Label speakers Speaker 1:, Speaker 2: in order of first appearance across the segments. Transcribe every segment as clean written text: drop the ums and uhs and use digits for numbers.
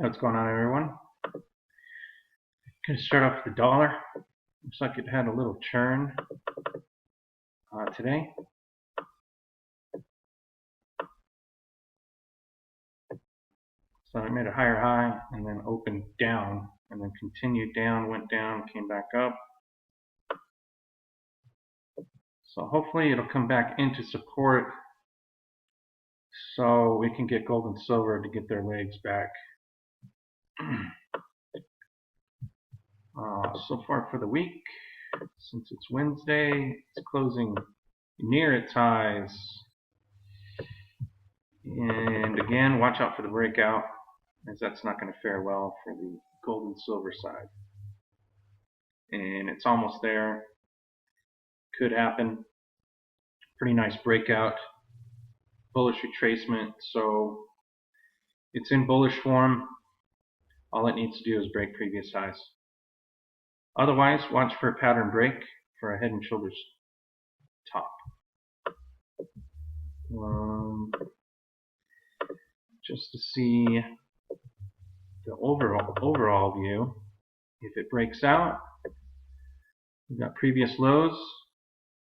Speaker 1: What's going on, everyone? Going to start off with the dollar. Looks like it had a little churn today. So it made a higher high and then opened down and then continued down, went down, came back up. So hopefully it'll come back into support so we can get gold and silver to get their legs back. So far for the week, since it's Wednesday, it's closing near its highs. And again, watch out for the breakout, as that's not going to fare well for the gold and silver side. And it's almost there. Could happen. Pretty nice breakout. Bullish retracement. So it's in bullish form. All it needs to do is break previous highs. Otherwise, watch for a pattern break for a head and shoulders top. Just to see the overall view. If it breaks out, we've got previous lows,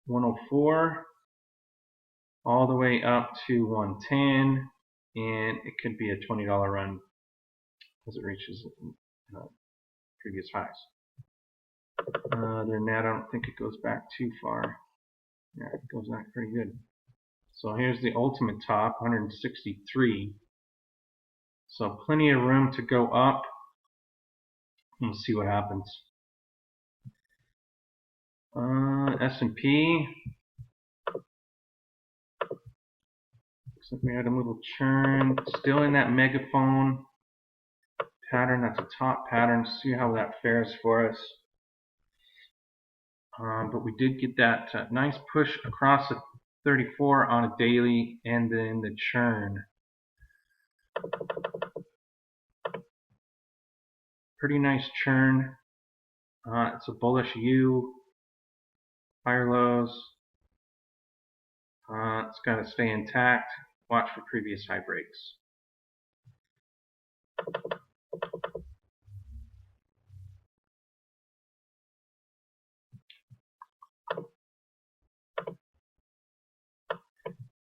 Speaker 1: 104, all the way up to 110, and it could be a $20 run as it reaches previous highs. Other than that, I don't think it goes back too far. Yeah, it goes back pretty good. So here's the ultimate top, 163. So plenty of room to go up. We'll see what happens. S&P. Looks like we had a little churn. Still in that megaphone pattern. That's a top pattern. See how that fares for us. But we did get that nice push across the 34 on a daily, and then the churn. Pretty nice churn. It's a bullish U. Higher lows. It's got to stay intact. Watch for previous high breaks.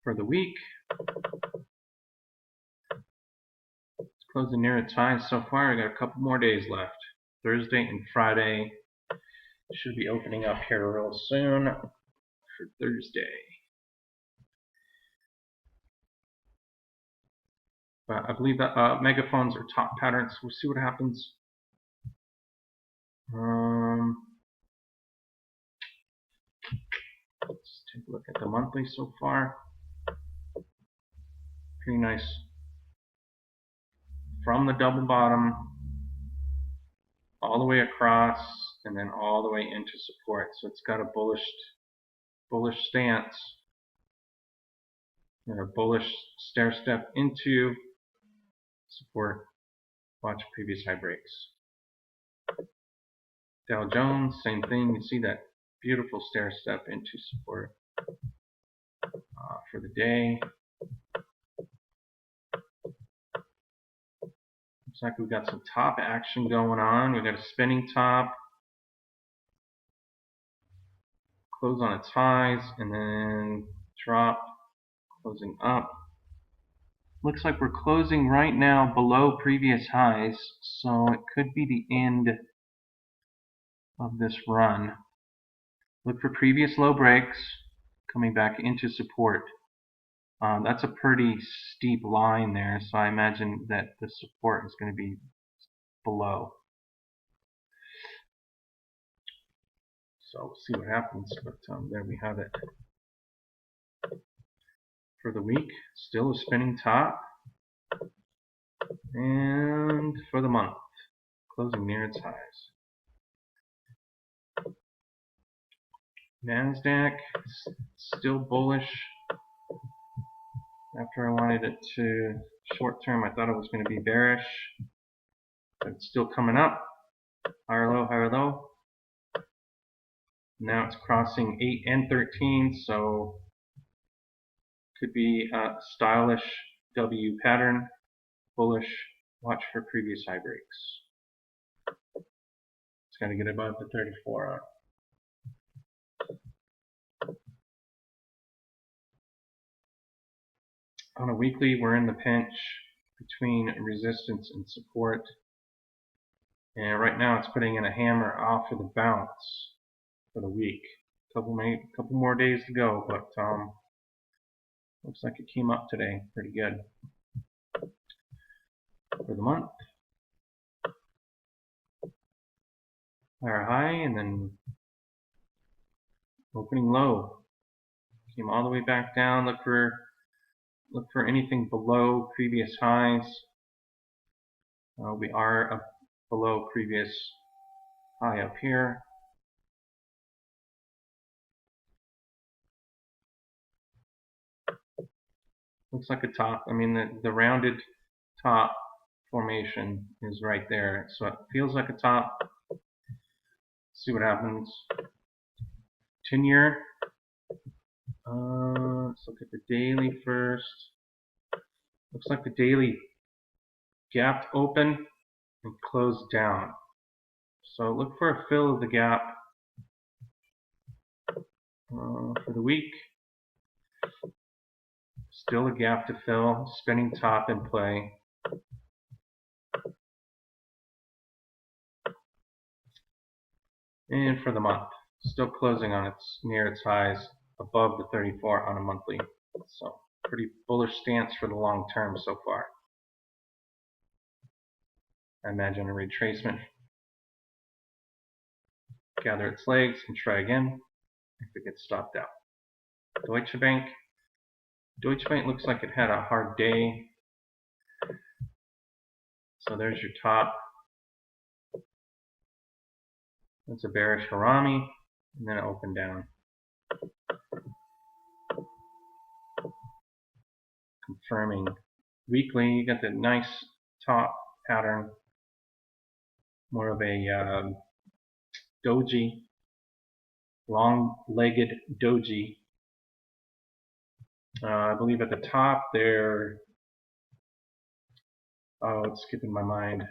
Speaker 1: For the week, it's closing near its highs so far. I got a couple more days left. Thursday and Friday should be opening up here real soon for Thursday. But I believe that megaphones are top patterns. We'll see what happens. Let's take a look at the monthly so far. Pretty nice. From the double bottom all the way across and then all the way into support. So it's got a bullish stance and a bullish stair step into support. Watch previous high breaks. Dow Jones, same thing. You see that beautiful stair step into support for the day. Looks like we've got some top action going on. We've got a spinning top, close on its highs, and then drop, closing up. Looks like we're closing right now below previous highs, so it could be the end of this run. Look for previous low breaks coming back into support. That's a pretty steep line there, so I imagine that the support is going to be below. So we'll see what happens, but there we have it. For the week, still a spinning top. And for the month, closing near its highs. NASDAQ, still bullish. After I wanted it to short term, I thought it was going to be bearish. But it's still coming up. Higher low, higher low. Now it's crossing 8 and 13, so could be a stylish W pattern, bullish Watch for previous high breaks. It's got to get above the 34 on a weekly. We're in the pinch between resistance and support, and right now it's putting in a hammer off of the bounce for the week. Couple more days to go, but looks like it came up today pretty good. For the month, higher high and then opening low. Came all the way back down. Look for anything below previous highs. We are up below previous high up here. Looks like a top. I mean, the rounded top formation is right there, so it feels like a top. Let's see what happens. 10-year. Let's look at the daily first. Looks like the daily gapped open and closed down. So look for a fill of the gap for the week. Still a gap to fill, spinning top in play. And for the month, still closing on near its highs above the 34 on a monthly. So pretty bullish stance for the long term so far. I imagine a retracement. Gather its legs and try again if it gets stopped out. Deutsche Bank. Deutsche Bank looks like it had a hard day. So there's your top. That's a bearish harami, and then it opened down. Confirming. Weekly, you got the nice top pattern. More of a doji, long-legged doji. I believe at the top there, oh, it's skipping my mind.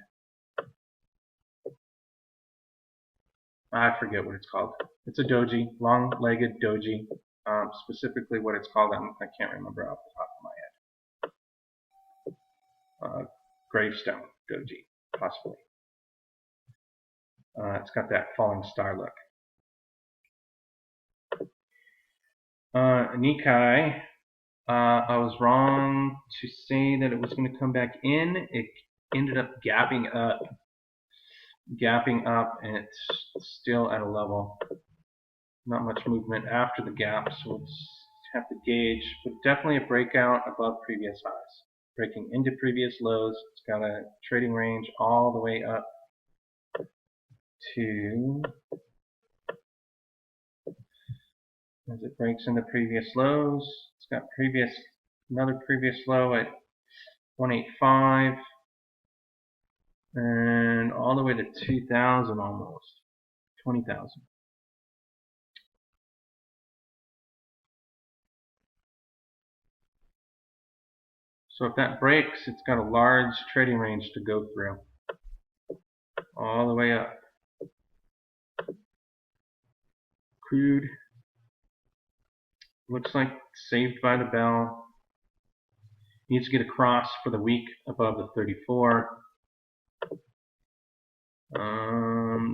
Speaker 1: I forget what it's called. It's a doji, long-legged doji. Specifically what it's called, I can't remember off the top of my head. Gravestone doji, possibly. It's got that falling star look. Nikkei, I was wrong to say that it was going to come back in. It ended up gapping up, and it's still at a level. Not much movement after the gap, so we'll just have to gauge. But definitely a breakout above previous highs. Breaking into previous lows. It's got a trading range all the way up to, as it breaks into previous lows, it's got another previous low at 185 and all the way to 2,000 almost, 20,000. So if that breaks, it's got a large trading range to go through all the way up. Crude looks like saved by the bell. Needs to get across for the week above the 34.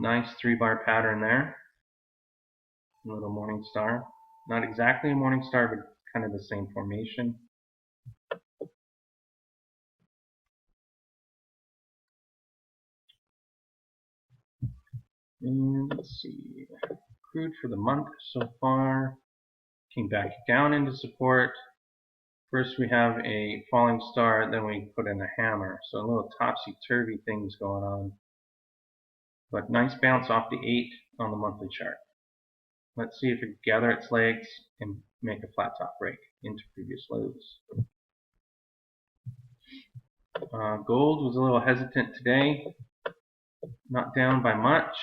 Speaker 1: Nice 3-bar pattern there. A little morning star. Not exactly a morning star, but kind of the same formation. And let's see. Crude for the month so far. Came back down into support. First we have a falling star, then we put in a hammer. So a little topsy-turvy things going on. But nice bounce off the 8 on the monthly chart. Let's see if it can gather its legs and make a flat top break into previous lows. Gold was a little hesitant today. Not down by much.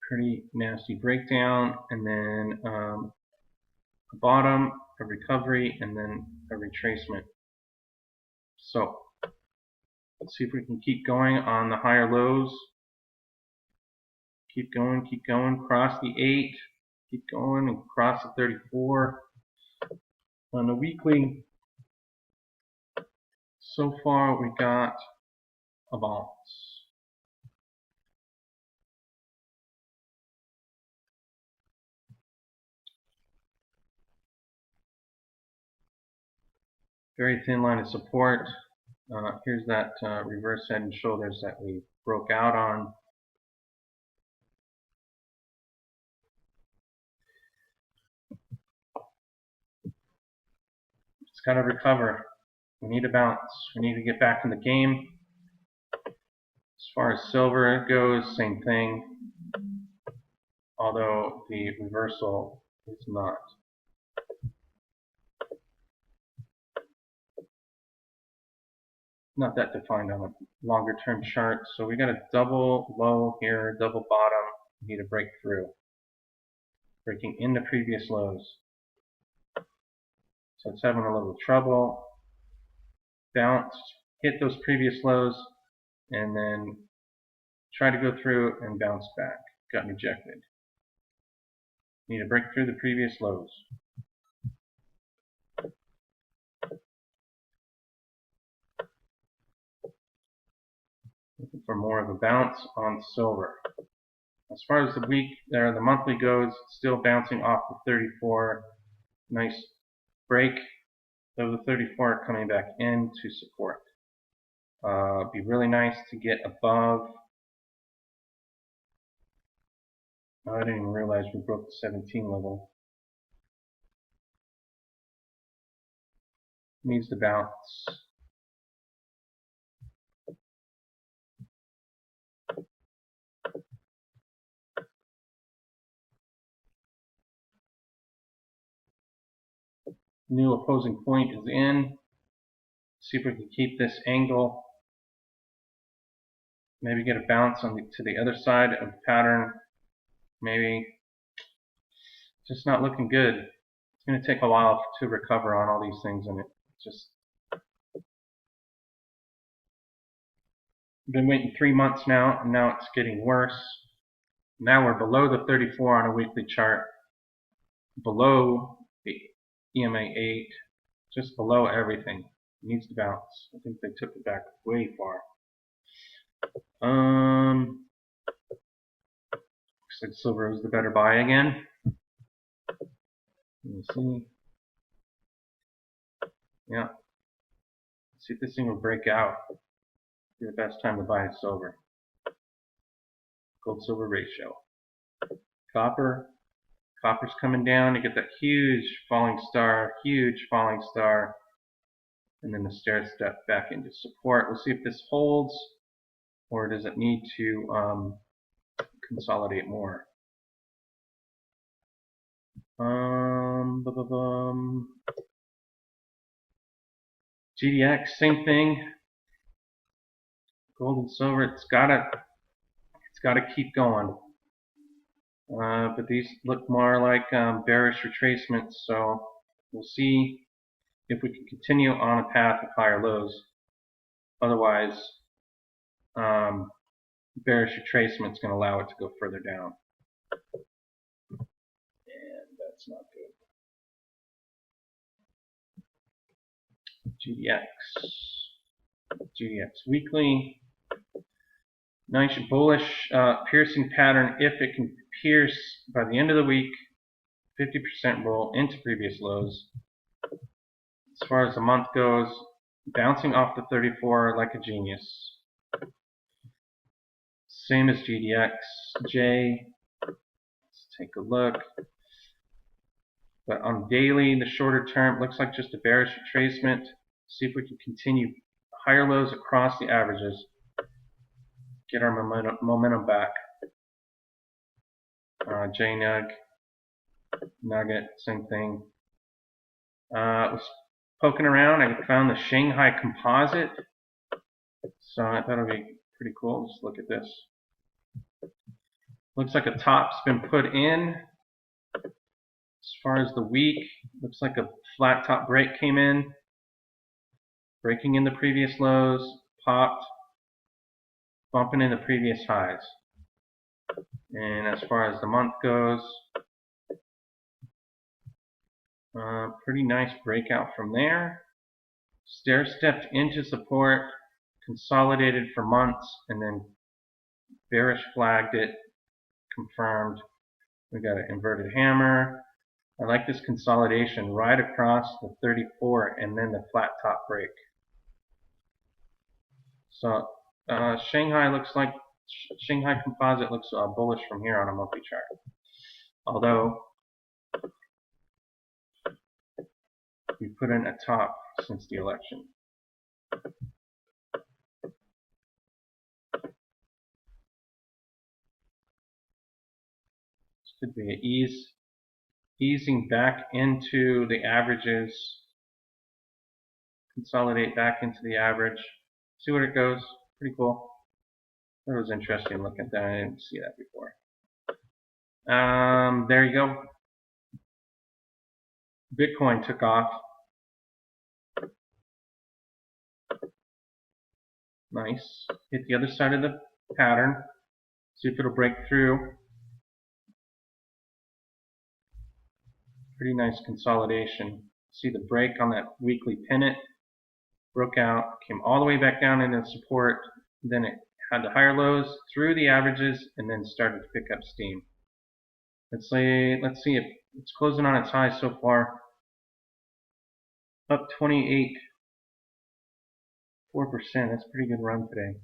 Speaker 1: Pretty nasty breakdown, and then the bottom a recovery, and then a retracement. So let's see if we can keep going on the higher lows. Keep going, cross the 8, keep going, and cross the 34. On the weekly, so far we got a bounce. Very thin line of support. Here's that reverse head and shoulders that we broke out on. It's got to recover. We need a bounce. We need to get back in the game. As far as silver goes, same thing. Although the reversal is not. Not that defined on a longer term chart. So we got a double low here, double bottom. We need to break through. Breaking into previous lows. So it's having a little trouble. Bounce, hit those previous lows, and then try to go through and bounce back. Got rejected. Need to break through the previous lows. Looking for more of a bounce on silver. As far as the week or the monthly goes, still bouncing off the 34. Nice break of the 34 coming back into support. Be really nice to get above. Oh, I didn't even realize we broke the 17 level. Needs to bounce. New opposing point is in. See if we can keep this angle. Maybe get a bounce on to the other side of the pattern. Maybe. Just not looking good. It's going to take a while to recover on all these things, and it just. Been waiting 3 months now, and now it's getting worse. Now we're below the 34 on a weekly chart, below the EMA 8, just below everything. It needs to bounce. I think they took it back way far. Looks like silver was the better buy again. Let me see. Yeah. Let's see if this thing will break out. Be the best time to buy silver. Gold silver ratio. Copper. Copper's coming down. You get that huge falling star, and then the stair step back into support. We'll see if this holds, or does it need to consolidate more. GDX, same thing. Gold and silver, it's gotta keep going. But these look more like bearish retracements, so we'll see if we can continue on a path of higher lows. Otherwise, bearish retracement is going to allow it to go further down. And that's not good. GDX weekly. Nice bullish piercing pattern. If it can pierce by the end of the week, 50% roll into previous lows. As far as the month goes, bouncing off the 34 like a genius. Same as GDX. J. Let's take a look. But on daily, the shorter term, looks like just a bearish retracement. See if we can continue higher lows across the averages. Get our momentum back. JNUG, Nugget, same thing. Was poking around, I found the Shanghai Composite. So I thought it would be pretty cool. Just look at this. Looks like a top's been put in. As far as the week, looks like a flat top break came in, breaking in the previous lows, popped, bumping in the previous highs. And as far as the month goes, pretty nice breakout from there. Stair stepped into support, consolidated for months, and then bearish flagged it, confirmed. We got an inverted hammer. I like this consolidation right across the 34 and then the flat top break. So Shanghai composite looks bullish from here on a monthly chart. Although we put in a top since the election. This could be an easing back into the averages. Consolidate back into the average. See where it goes. Pretty cool. That was interesting looking at that. I didn't see that before. There you go. Bitcoin took off. Nice. Hit the other side of the pattern. See if it'll break through. Pretty nice consolidation. See the break on that weekly pennant. Broke out, came all the way back down into support. Then it had the higher lows through the averages and then started to pick up steam. Let's see if it's closing on its high so far. Up 28.4%. That's a pretty good run today.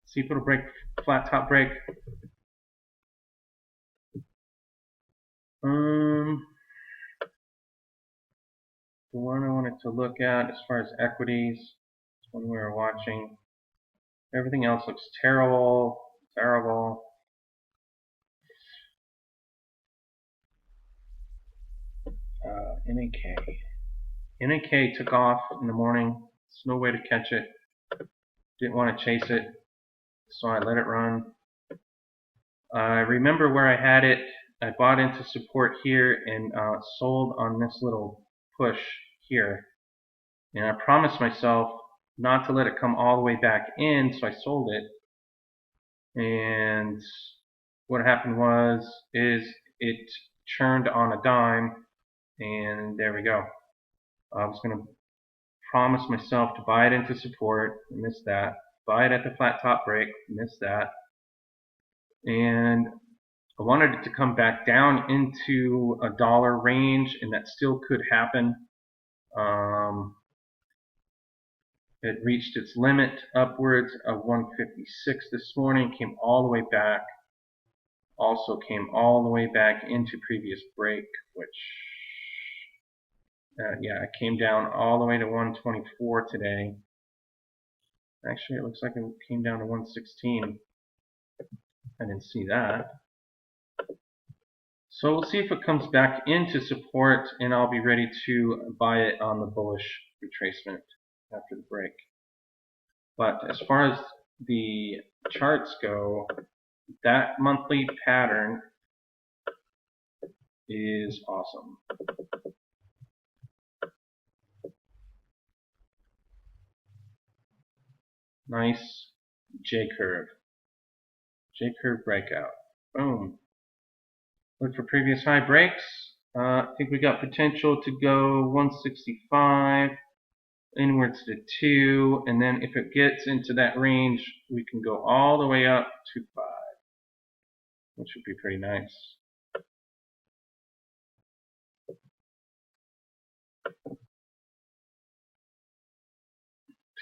Speaker 1: See if it'll break flat top break. The one I wanted to look at as far as equities, this one we were watching. Everything else looks terrible. Terrible. NAK took off in the morning. There's no way to catch it. Didn't want to chase it, so I let it run. I remember where I had it. I bought into support here and sold on this little push here. And I promised myself not to let it come all the way back in, so I sold it. And what happened is it churned on a dime, and there we go. I was going to promise myself to buy it into support, missed that. Buy it at the flat top break, missed that. And I wanted it to come back down into a dollar range, and that still could happen. It reached its limit upwards of 156 this morning, came all the way back. Also came all the way back into previous break, which yeah, it came down all the way to 124 today. Actually, it looks like it came down to 116. I didn't see that. So we'll see if it comes back into support, and I'll be ready to buy it on the bullish retracement after the break. But as far as the charts go, that monthly pattern is awesome. Nice J-curve. J-curve breakout. Boom. Look for previous high breaks. I think we got potential to go 165 inwards to 2, and then if it gets into that range, we can go all the way up to 5, which would be pretty nice.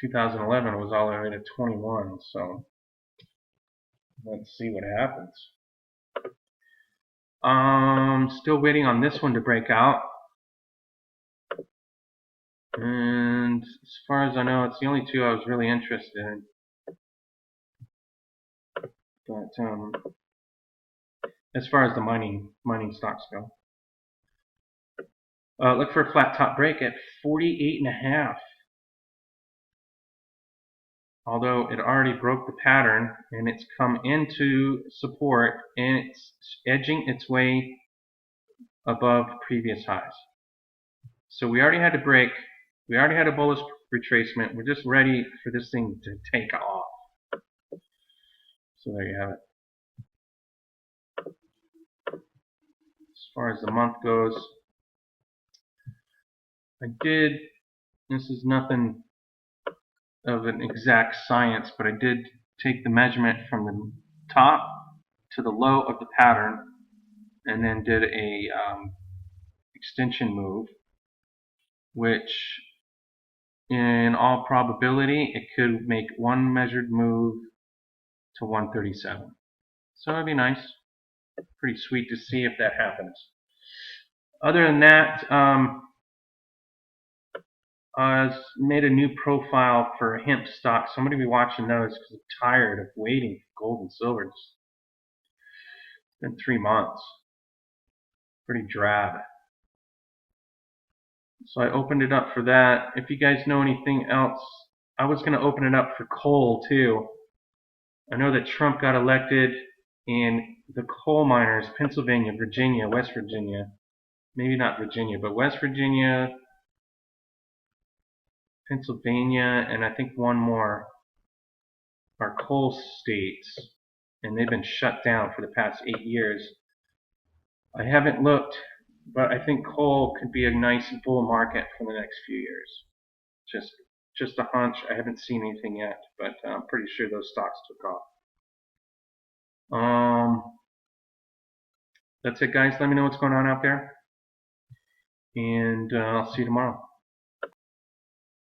Speaker 1: In 2011 was all the way to 21, so let's see what happens. Still waiting on this one to break out. And as far as I know, it's the only two I was really interested in. But as far as the mining stocks go, look for a flat top break at 48.5. Although it already broke the pattern and it's come into support and it's edging its way above previous highs. So we already had to break. We already had a bullish retracement. We're just ready for this thing to take off. So there you have it. As far as the month goes, this is nothing of an exact science, but I did take the measurement from the top to the low of the pattern and then did a extension move, which in all probability it could make one measured move to 137. So it'd be nice, pretty sweet to see if that happens. Other than that, I made a new profile for hemp stock. Somebody be watching those because I'm tired of waiting for gold and silver. It's been 3 months. Pretty drab. So I opened it up for that. If you guys know anything else, I was going to open it up for coal too. I know that Trump got elected and the coal miners, Pennsylvania, Virginia, West Virginia, maybe not Virginia, but West Virginia, Pennsylvania, and I think one more are coal states, and they've been shut down for the past 8 years. I haven't looked, but I think coal could be a nice bull market for the next few years. Just a hunch. I haven't seen anything yet, but I'm pretty sure those stocks took off. That's it, guys. Let me know what's going on out there, and I'll see you tomorrow.